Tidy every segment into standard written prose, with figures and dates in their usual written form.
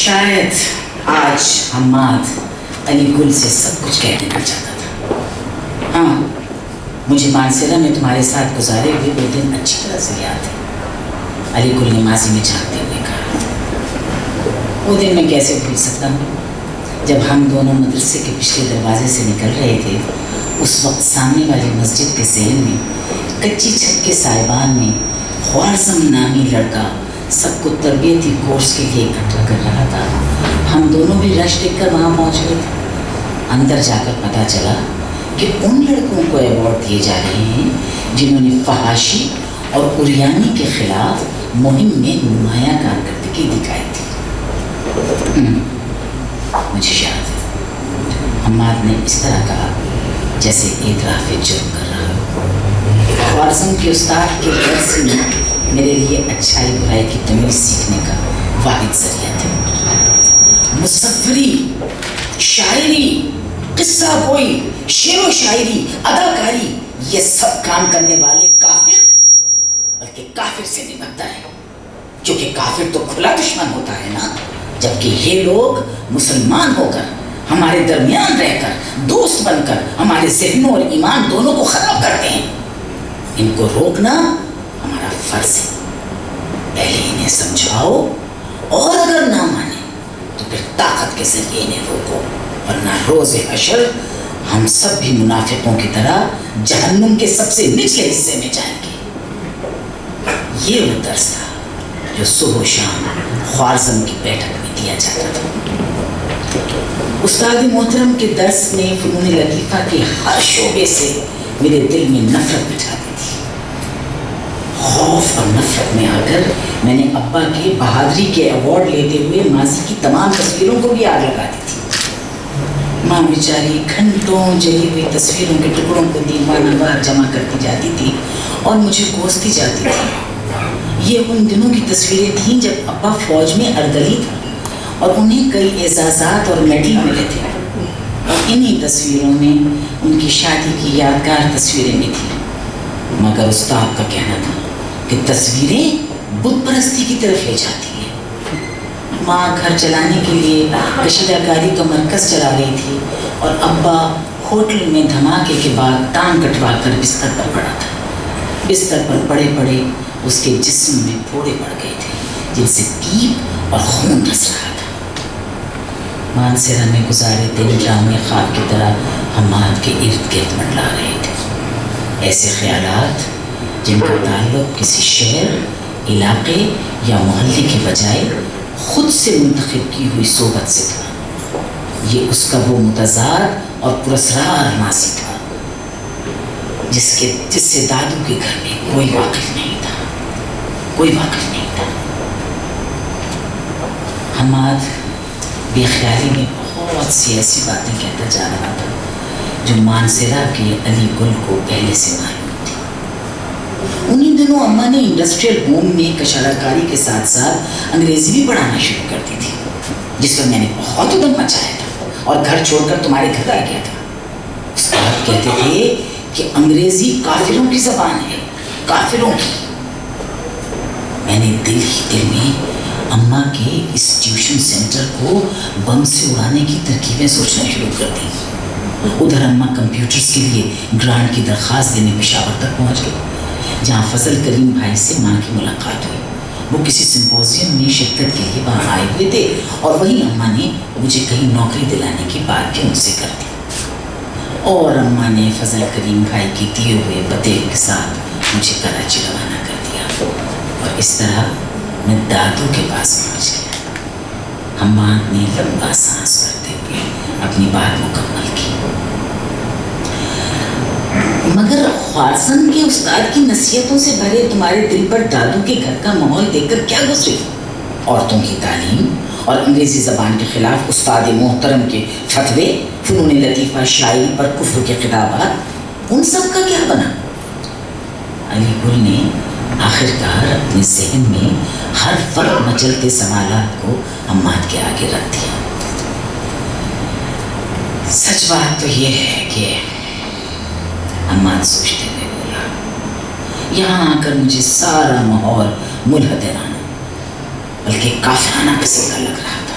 شاید آج حماد علی گل سے سب کچھ کہہ دینا چاہتا تھا. ہاں مجھے مانسیرا میں تمہارے ساتھ گزارے ہوئے وہ دن اچھی طرح سے یاد ہے. علی گل نے ماضی میں جھانکتے ہوئے کہا. وہ دن میں کیسے بھول سکتا ہوں جب ہم دونوں مدرسے کے پچھلے دروازے سے نکل رہے تھے. اس وقت سامنے والی مسجد کے ذہن میں کچی چھت کے سائبان میں خوارزم نامی لڑکا سب کو تربیتی کورس کے لیے اکٹھا کر رہا تھا. ہم دونوں بھی رش دیکھ کر وہاں پہنچ گئے تھے. اندر جا کر پتہ چلا کہ ان لڑکوں کو ایوارڈ دیے جا رہے ہیں جنہوں نے فحاشی اور عریانی کے خلاف مہم میں نمایاں کارکردگی دکھائی تھی. مجھے یاد ہے حماد نے اس طرح کہا جیسے اعتراف جرم کر رہا ہو. خوارزم کے استاد کے درس میں میرے لیے اچھائی برائی کی تمیز سیکھنے کا واحد ذریعہ تھا. مصوری، شاعری، قصہ گوئی، شعر و شاعری، اداکاری، یہ سب کام کرنے والے کافر بلکہ کافر سے نمٹتا ہے. کیونکہ کافر تو کھلا دشمن ہوتا ہے نا، جبکہ یہ لوگ مسلمان ہو کر ہمارے درمیان رہ کر دوست بن کر ہمارے ذہنوں اور ایمان دونوں کو خراب کرتے ہیں. ان کو روکنا ہمارا فرض ہے. پہلے انہیں سمجھاؤ اور اگر نہ مانے تو پھر طاقت کے ذریعے انہیں روکو، ورنہ روز حشر ہم سب بھی منافقوں کی طرح جہنم کے سب سے نچلے حصے میں جائیں گے. یہ وہ درس تھا جو صبح و شام خوارزم کی بیٹھک میں دیا جاتا تھا. استاد محترم کے درس میں فنون لطیفہ کے ہر شعبے سے میرے دل میں نفرت بٹھا دی تھی. خوف اور نفرت میں آ کر میں نے ابا کے بہادری کے ایوارڈ لیتے ہوئے ماضی کی تمام تصویروں کو بھی آگ لگا دی تھی. ماں بیچاری گھنٹوں جلی ہوئی تصویروں کے ٹکڑوں کو دیوانہ وار جمع کرتی جاتی تھی اور مجھے کوستی جاتی تھی. یہ ان دنوں کی تصویریں تھیں جب ابا فوج میں اردلی تھا اور انہیں کئی اعزازات اور میڈل ملے تھے. اور انہی تصویروں میں ان کی شادی کی یادگار تصویریں بھی تھیں. مگر استاد کا کہنا تھا کہ تصویریں بت پرستی کی طرف لے جاتی ہیں. ماں گھر چلانے کے لیے کشیدہ کاری کا مرکز چلا رہی تھی اور ابا ہوٹل میں دھماکے کے بعد ٹانگ کٹوا کر بستر پر پڑا تھا. بستر پر پڑے پڑے اس کے جسم میں پھوڑے پڑ گئے تھے جن سے پیپ اور خون رس رہا تھا. مانسیرا میں گزارے دن ڈرامے خواب کی طرح حماد کے ارد گرد منڈلا رہے تھے. ایسے خیالات جن کا تعلق کسی شہر، علاقے یا محلے کے بجائے خود سے منتخب کی ہوئی صحبت سے تھا. یہ اس کا وہ متضاد اور پراسرار ماضی تھا جس سے دادو کے گھر میں کوئی واقف نہیں تھا. حماد بے خیالی میں بہت سی ایسی باتیں کہتا جا رہا تھا جو مانسیرا کے علی گل کو پہلے سے معلوم تھی. انہی دنوں اماں نے انڈسٹریل ہوم میں کشادہ کاری کے ساتھ ساتھ انگریزی بھی پڑھانا شروع کر دی تھی، جس پر میں نے بہت ادھم مچایا تھا اور گھر چھوڑ کر تمہارے گھر آ گیا تھا. استاد کہتے تھے کہ انگریزی کافروں کی زبان ہے، کافروں کی. میں نے دل ہی دل میں اماں کے اس ٹیوشن سینٹر کو بم سے اڑانے کی ترکیبیں سوچنا شروع کر دی. ادھر اماں کمپیوٹرز کے لیے گرانٹ کی درخواست دینے پشاور تک پہنچ گئی، جہاں فضل کریم بھائی سے ماں کی ملاقات ہوئی. وہ کسی سمپوزیم میں شرکت کے لیے وہاں آئے ہوئے تھے اور وہیں اماں نے مجھے کہیں نوکری دلانے کی بات بھی ان سے کر دی. اور اماں نے فضل کریم بھائی کے دیے ہوئے پتے کے ساتھ مجھے کراچی روانہ کر دیا اور اس طرح میں دادو کے پاس پہنچ گیا. حماد نے لمبا سانس کرتے ہوئے اپنی بات مکمل کی. مگر خوارزم کے استاد کی نصیحتوں سے بھرے تمہارے دل پر دادو کے گھر کا ماحول دیکھ کر کیا گزری؟ عورتوں کی تعلیم اور انگریزی زبان کے خلاف استاد محترم کے فتوے، فنون لطیفہ، شاعری پر کفر کے خطابات، ان سب کا کیا بنا؟ علی گل نے آخرکار اپنے ذہن میں ہر فرق مچلتے سوالات کو حماد کے آگے رکھ دیا. سچ بات تو یہ ہے کہ حماد سوچتے ہوئے بولا، یہاں آ کر مجھے سارا ماحول ملحدانہ بلکہ کافرانہ قسم کا لگ رہا تھا.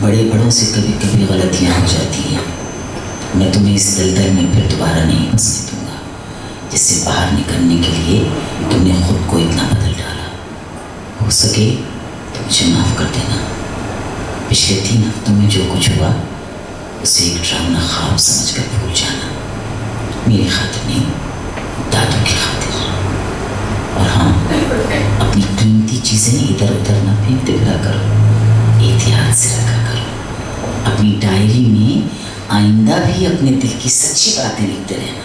بڑے بڑوں سے کبھی کبھی غلطیاں ہو جاتی ہیں. میں تمہیں اس دلدل میں پھر دوبارہ نہیں پھنسنے دوں گا جس سے باہر نکلنے کے لیے تم نے خود کو اتنا بدل ڈالا. ہو سکے تو مجھے معاف کر دینا. پچھلے 3 ہفتوں میں جو کچھ ہوا اسے ایک ڈراؤنا خواب سمجھ کر بھول جانا. میری خاطر نہیں، دادو کی خاطر. اور ہاں، اپنی قیمتی چیزیں ادھر ادھر نہ پھینکتے پھرا کرو، احتیاط سے رکھا کرو. اپنی ڈائری میں آئندہ بھی اپنے دل کی سچی باتیں لکھتے رہنا.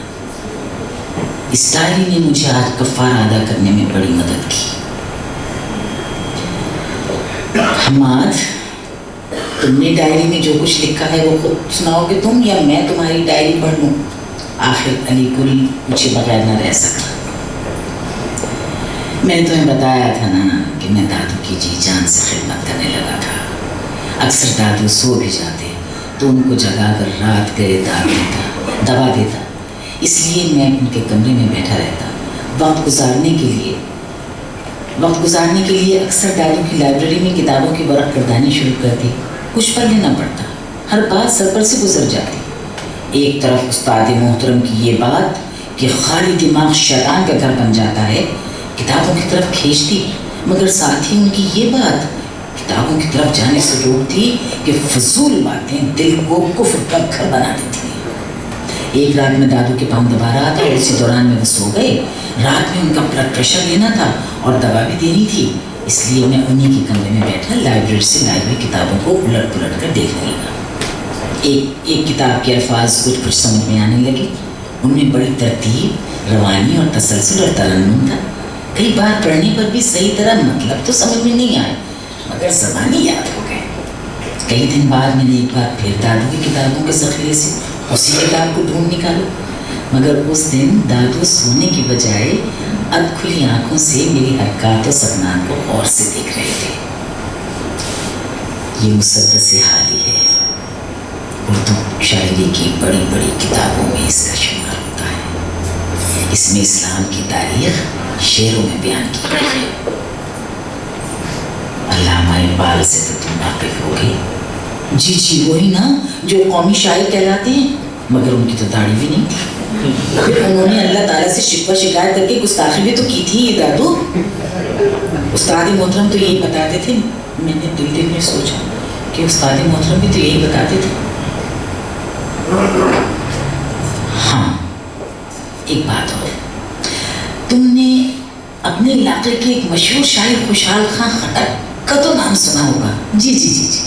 اس ڈائری نے مجھے آج کفارہ ادا کرنے میں بڑی مدد کی. حماد، تم نے ڈائری میں جو کچھ لکھا ہے وہ خود سناؤ گے تم یا میں تمہاری ڈائری پڑھ لوں؟ آخر علی گل مجھے بغیر نہ رہ سکتا. میں نے تمہیں بتایا تھا نا کہ میں دادو کی جی جان سے خدمت کرنے لگا تھا. اکثر دادو سو بھی جاتے تو ان کو جگا کر رات گئے دبا دیتا. اس لیے میں ان کے کمرے میں بیٹھا رہتا. وقت گزارنے کے لیے اکثر دادو کی لائبریری میں کتابوں کی ورق گردانی شروع کرتی. کچھ پڑھ لینا پڑتا، ہر بات سر پر سے گزر جاتی. ایک طرف استاد محترم کی یہ بات کہ خالی دماغ شیطان کا گھر بن جاتا ہے کتابوں کی طرف کھینچتی، مگر ساتھ ہی ان کی یہ بات کتابوں کی طرف جانے سے روکتی کہ فضول باتیں دل کو کفر کا گھر بنا دیتی ہیں. ایک رات میں دادو کے پاؤں دبا رہا تھا اور اسی دوران میں وہ سو گئے. رات میں ان کا بلڈ پریشر لینا تھا اور دوا بھی دینی تھی، اس لیے میں انہی کے کمرے میں بیٹھا لائبریری سے لائی ہوئی کتابوں کو الٹ پلٹ کر دیکھنے لگا. ایک کتاب کے الفاظ کچھ سمجھ میں آنے لگے. ان میں بڑی ترتیب، روانی اور تسلسل اور ترنم تھا. کئی بار پڑھنے پر بھی صحیح طرح مطلب تو سمجھ میں نہیں آئے مگر زبانی یاد ہو گئے. کئی دن بعد میں نے ایک بار پھر دادو کی کتابوں کے ذخیرے سے اسی کتاب کو ڈھونڈ نکالا، مگر اس دن دادو سونے کی بجائے اد کھلی آنکھوں سے میری حرکات و سکنات کو غور سے دیکھ رہے تھے. یہ مسدس حالی ہے. اردو شاعری کی بڑی بڑی کتابوں میں اس کا شمار ہوتا ہے. اس میں اسلام کی تاریخ شعروں میں بیان کی گئی ہے. علامہ اقبال سے تو تم واقف ہوگی. جی وہی نا جو قومی شاعر کہلاتے ہیں، مگر ان کی تو داڑھی بھی نہیں تھی. پھر انہوں نے اللہ تعالیٰ سے شکوہ شکایت کر کے گستاخی بھی تو کی تھی. یہ دادو استاد محترم تو یہی بتاتے تھے. میں نے دل میں سوچا کہ استاد محترم بھی تو یہی بتاتے تھے. ہاں، ایک بات اور، تم نے اپنے علاقے کے ایک مشہور شاعر خوشحال خان خٹک کا تو نام سنا ہوگا. جی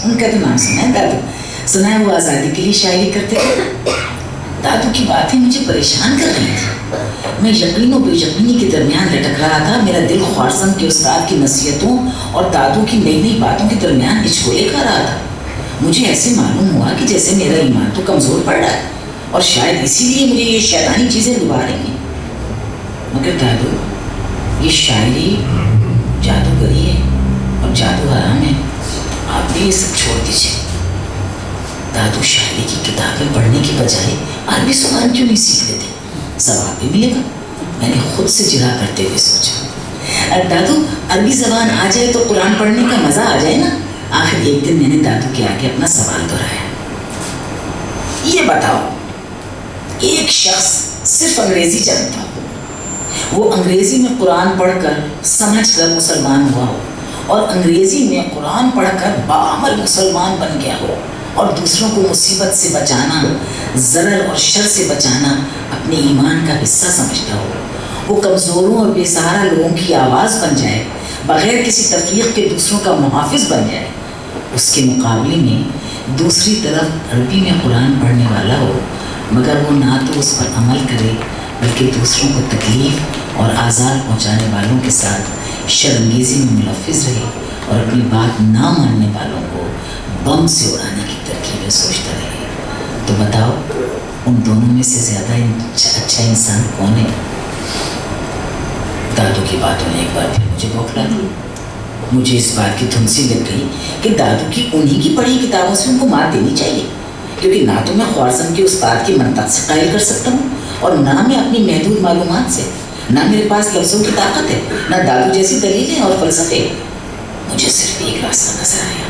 ان کا تو نام سنا ہے دادو. سنا ہے وہ آزادی کے لیے شاعری کرتے تھے. دادو کی باتیں مجھے پریشان کر رہی تھی. میں یقین و بے یقینی کے درمیان لٹک رہا تھا. میرا دل خوارزم کے استاد کی نصیحتوں اور دادو کی نئی باتوں کے درمیان ہچکولے کھا رہا تھا. مجھے ایسے معلوم ہوا کہ جیسے میرا ایمان تو کمزور پڑ رہا ہے اور شاید اسی لیے مجھے یہ شیطانی چیزیں ڈبا رہی ہیں. مگر دادو، یہ شاعری جادوگری ہے اور جادو حرام ہے. آپ بھی یہ سب چھوڑ دیجیے. دادو شاعری کی کتابیں پڑھنے کی بجائے عربی زبان کیوں نہیں سیکھ لیتے؟ ثواب بھی ملے گا. میں نے خود سے جرا کرتے ہوئے سوچا، دادو عربی زبان آ جائے تو قرآن پڑھنے کا مزہ آ جائے نا. آخر ایک دن میں نے دادو کے آگے اپنا سوال دہرایا. یہ بتاؤ، ایک شخص صرف انگریزی جانتا ہو، وہ انگریزی میں قرآن پڑھ کر سمجھ کر مسلمان ہوا ہو اور انگریزی میں قرآن پڑھ کر بعمل مسلمان بن گیا ہو اور دوسروں کو مصیبت سے بچانا، ضرر اور شر سے بچانا اپنے ایمان کا حصہ سمجھتا ہو، وہ کمزوروں اور بے سہارا لوگوں کی آواز بن جائے، بغیر کسی تفریق کے دوسروں کا محافظ بن جائے. اس کے مقابلے میں دوسری طرف عربی میں قرآن پڑھنے والا ہو مگر وہ نہ تو اس پر عمل کرے بلکہ دوسروں کو تکلیف اور آزار پہنچانے والوں کے ساتھ شرمگیزی میں ملوث رہے اور اپنی بات نہ ماننے والوں کو بم سے اڑانے کی ترکیبیں سوچتا رہے. تو بتاؤ، ان دونوں میں سے زیادہ اچھا انسان کون ہے؟ دادو کی باتوں نے ایک بار پھر مجھے بوکھلا دی. مجھے اس بات کی دھنسی لگ گئی کہ دادو کی انہی کی پڑھی کتابوں سے ان کو مات دینی چاہیے، کیونکہ نہ تو میں خوارزم کے استاد کی منطق سے قائل کر سکتا ہوں اور نہ میں اپنی محدود معلومات سے. نہ میرے پاس لفظوں کی طاقت ہے، نہ دادو جیسی دلیلیں اور فلسفے. مجھے صرف ایک راستہ نظر آیا،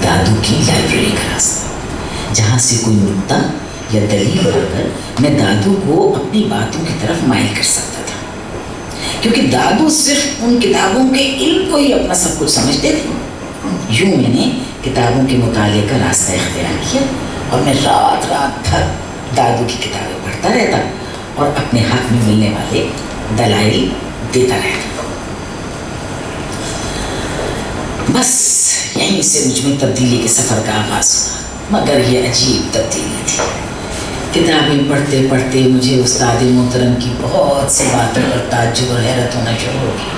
دادو کی لائبریری کا راستہ، جہاں سے کوئی نکتہ یا دلیل لا کر میں دادو کو اپنی باتوں کی طرف مائل کر سکتا تھا، کیونکہ دادو صرف ان کتابوں کے علم کو ہی اپنا سب کچھ سمجھتے تھے۔ یوں میں نے کتابوں کے مطالعے کا راستہ اختیار کیا اور میں رات رات بھر دادو کی کتابیں پڑھتا رہتا اور اپنے حق میں ملنے والے دلائل دیتا رہتا۔ بس یہیں سے مجھ میں تبدیلی کے سفر کا آغاز ہوا، مگر یہ عجیب تبدیلی تھی۔ کتابیں پڑھتے پڑھتے مجھے استاد محترم کی بہت سی باتوں پر تعجب اور حیرت ہونا شروع ہو گئی،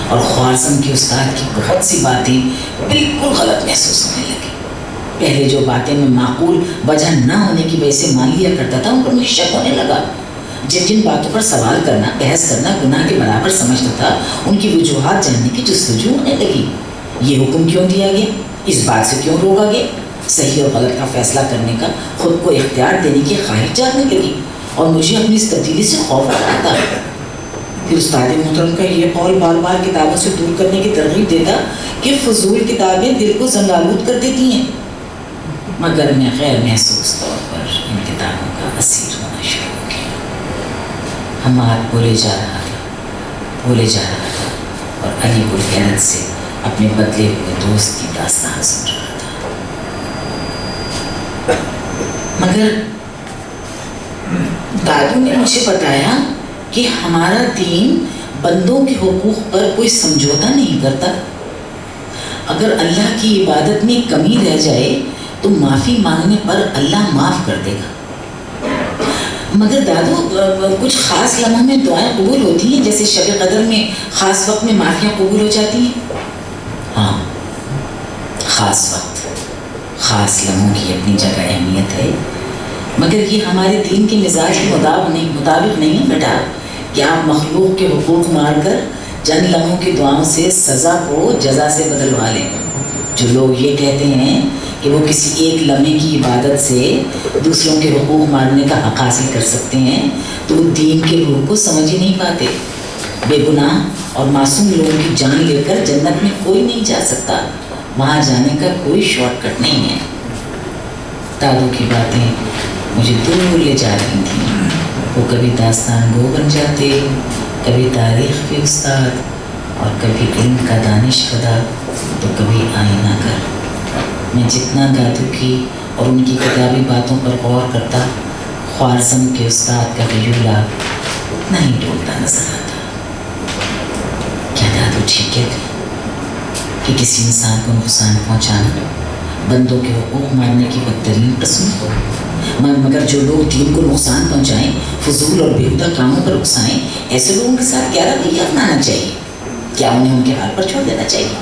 اور خوارزم کے استاد کی بہت سی باتیں بالکل غلط محسوس ہونے لگی۔ پہلے جو باتیں میں معقول وجہ نہ ہونے کی وجہ سے مان لیا کرتا تھا، ان پر مجھے شک ہونے لگا۔ جن باتوں پر سوال کرنا، بحث کرنا گناہ کے برابر سمجھتا تھا، ان کی وجوہات جاننے کی جستجو ہونے لگی۔ یہ حکم کیوں دیا گیا؟ اس بات سے کیوں روکا گیا؟ صحیح اور غلط کا فیصلہ کرنے کا، خود کو اختیار دینے کی خواہش جاگنے لگی، اور مجھے اپنی اس تبدیلی سے خوف آ رہا تھا۔ پھر استاد محترم کا یہ قول بار بار کتابوں سے دور کرنے کی ترغیب دیتا کہ فضول کتابیں دل کو زنگآلود کر دیتی ہیں، مگر میں غیر محسوس طور پر ان کتابوں کا اسیر ہونا شروع ہو گیا۔ حماد بولے جا رہا تھا اور علی بلغیرت سے اپنے بدلے ہوئے دوست کی داستان سن رہا تھا۔ مگر دادو نے مجھے بتایا کہ ہمارا دین بندوں کے حقوق پر کوئی سمجھوتا نہیں کرتا۔ اگر اللہ کی عبادت میں کمی رہ جائے تو معافی مانگنے پر اللہ معاف کر دے گا۔ مگر دادو، کچھ خاص لمحوں میں دعائیں قبول ہوتی ہیں، جیسے شب قدر میں خاص وقت میں معافیاں قبول ہو جاتی ہیں۔ ہاں، خاص وقت، خاص لمحوں کی اپنی جگہ اہمیت ہے، مگر یہ ہمارے دین کے مزاج کے مطابق نہیں ہے بیٹا کہ آپ مخلوق کے حقوق مار کر چند لمحوں کی دعاؤں سے سزا کو جزا سے بدلوا لیں۔ جو لوگ یہ کہتے ہیں کہ وہ کسی ایک لمحے کی عبادت سے دوسروں کے حقوق مارنے کا حق حاصل کر سکتے ہیں، تو وہ دین کے روح کو سمجھ ہی نہیں پاتے۔ بے گناہ اور معصوم لوگوں کی جان لے کر جنت میں کوئی نہیں جا سکتا، وہاں جانے کا کوئی شارٹ کٹ نہیں ہے۔ دادو کی باتیں مجھے دور لے جا رہی تھیں، وہ کبھی داستان گو بن جاتے، کبھی تاریخ کے استاد، اور کبھی علم کا دانش کدا، تو کبھی آئینہ گر۔ میں جتنا دادو کی اور ان کی کتابی باتوں پر غور کرتا، خوارزم کے استاد کا غیولہ اتنا ہی ڈولتا نظر آتا۔ کیا دادو ٹھیک کہتے کہ کسی انسان کو نقصان پہنچانا بندوں کے حقوق مارنے کی بدترین قسم ہو؟ مگر جو لوگ دین کو نقصان پہنچائیں، فضول اور بےہودہ کاموں پر اکسائیں، ایسے لوگوں کے ساتھ کیا رویہ اپنانا چاہیے؟ کیا انہیں ان کے حال پر چھوڑ دینا چاہیے؟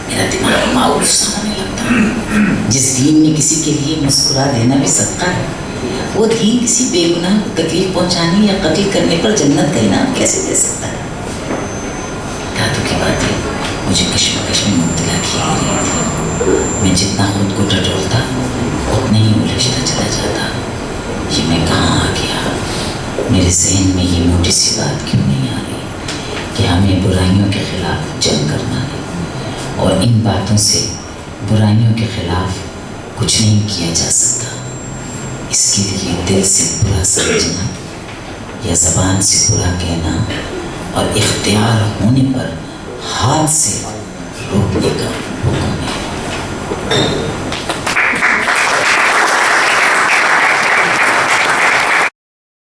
میرا دماغ معاول ہونے لگتا۔ جس دین میں کسی کے لیے مسکرا دینا بھی صدقہ ہے، وہ دین کسی بے گناہ کو تکلیف پہنچانے یا قتل کرنے پر جنت کا انعام کیسے دے سکتا ہے؟ دادو کی باتیں مجھے کشمکش میں مبتلا کیے رہی تھی۔ میں جتنا خود کو ٹٹولتا اتنا ہی الجھتا چلا جاتا۔ یہ میں کہاں آ گیا؟ میرے ذہن میں یہ موٹی سی بات کیوں نہیں آ رہی کہ ہمیں برائیوں کے خلاف جنگ کرنا ہے، اور ان باتوں سے برائیوں کے خلاف کچھ نہیں کیا جا سکتا۔ اس کے لیے دل سے برا سمجھنا یا زبان سے برا کہنا اور اختیار ہونے پر ہاتھ سے روکنے کا